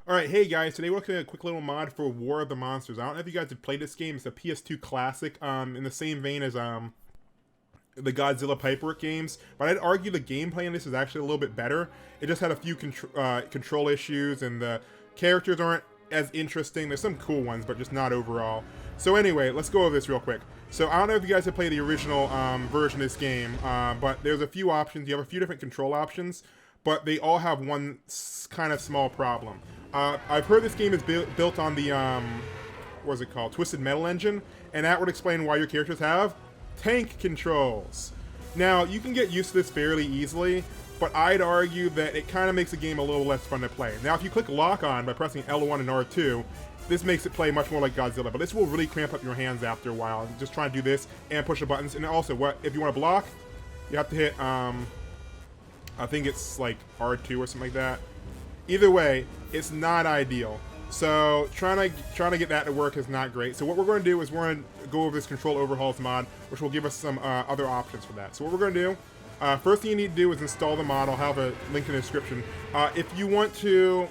Alright, hey guys, today we're looking at a quick little mod for War of the Monsters. I don't know if you guys have played this game. It's a PS2 classic, in the same vein as the Godzilla Pipework games, but I'd argue the gameplay in this is actually a little bit better. It just had a few control issues, and the characters aren't as interesting. There's some cool ones, but just not overall. So anyway, let's go over this real quick. So I don't know if you guys have played the original version of this game, but there's a few options. You have a few different control options, but they all have one kind of small problem. I've heard this game is built on the, what's it called, Twisted Metal engine, and that would explain why your characters have tank controls. Now, you can get used to this fairly easily, but I'd argue that it kind of makes the game a little less fun to play. Now, if you click lock on by pressing L1 and R2, this makes it play much more like Godzilla, but this will really cramp up your hands after a while. Just try to do this and push the buttons. And also, if you want to block, you have to hit, I think it's like R2 or something like that. Either way, it's not ideal. So trying to get that to work is not great. So what we're going to do is we're going to go over this control overhauls mod, which will give us some other options for that. So what we're going to do, first thing you need to do is install the mod. I'll have a link in the description. If you want to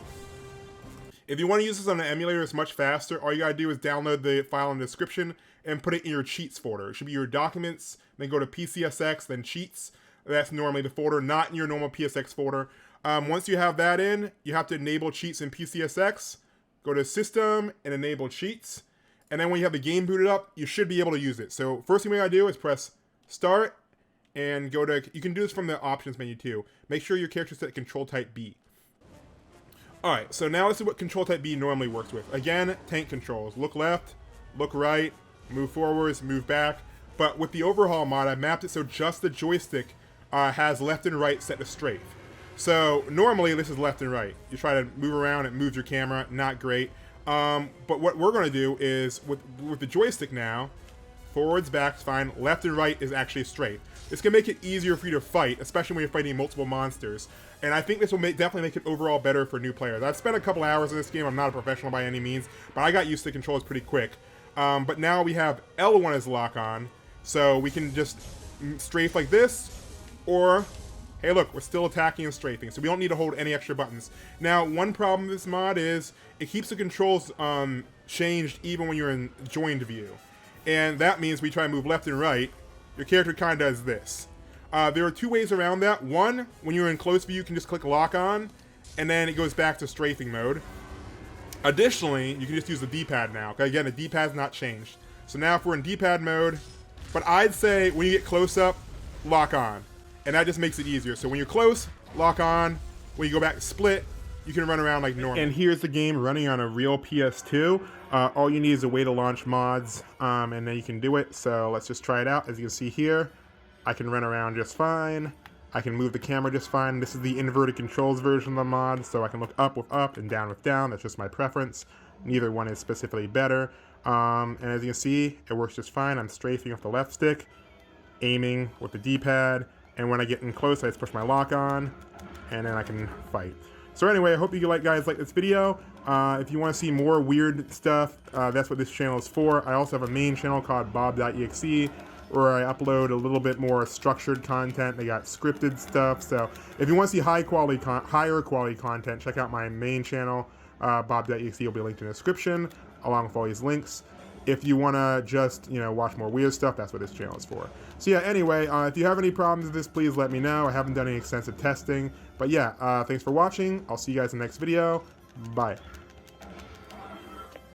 use this on an emulator, it's much faster. All you gotta do is download the file in the description and put it in your cheats folder. It should be your documents, then go to PCSX, then cheats. That's normally the folder, not in your normal PSX folder. Once you have that in, you have to enable cheats in PCSX. Go to System and enable cheats. And then when you have the game booted up, you should be able to use it. So first thing we gotta do is press Start and go to, you can do this from the options menu too. Make sure your character's set control type B. Alright, so now this is what control type B normally works with. Again, tank controls. Look left, look right, move forwards, move back. But with the overhaul mod, I mapped it so just the joystick has left and right set to strafe. So normally this is left and right. You try to move around, it moves your camera, not great. But what we're going to do is, with the joystick now, forwards, backs, fine, left and right is actually straight. This can make it easier for you to fight, especially when you're fighting multiple monsters. And I think this will definitely make it overall better for new players. I've spent a couple hours in this game, I'm not a professional by any means, but I got used to the controls pretty quick. But now we have L1 as lock on, so we can just strafe like this, or hey look, we're still attacking and strafing, so we don't need to hold any extra buttons. Now, one problem with this mod is it keeps the controls changed even when you're in joined view. And that means we try to move left and right, your character kind of does this. There are two ways around that. One, when you're in close view, you can just click lock on, and then it goes back to strafing mode. Additionally, you can just use the D-pad now. Okay, again, the D-pad's not changed. So now if we're in D-pad mode, but I'd say when you get close up, lock on. And that just makes it easier. So when you're close, lock on. When you go back to split, you can run around like normal. And here's the game running on a real PS2. All you need is a way to launch mods, and then you can do it. So let's just try it out. As you can see here, I can run around just fine. I can move the camera just fine. This is the inverted controls version of the mod, so I can look up with up and down with down. That's just my preference. Neither one is specifically better. And as you can see, it works just fine. I'm strafing with the left stick, aiming with the D-pad, and when I get in close, I just push my lock on, and then I can fight. So anyway, I hope you guys like this video. If you want to see more weird stuff, that's what this channel is for. I also have a main channel called bob.exe, where I upload a little bit more structured content. They got scripted stuff. So if you want to see higher quality content, check out my main channel, bob.exe. will be linked in the description, along with all these links. If you want to just, watch more weird stuff, that's what this channel is for. So yeah, anyway, if you have any problems with this, please let me know. I haven't done any extensive testing. But yeah, thanks for watching. I'll see you guys in the next video. Bye.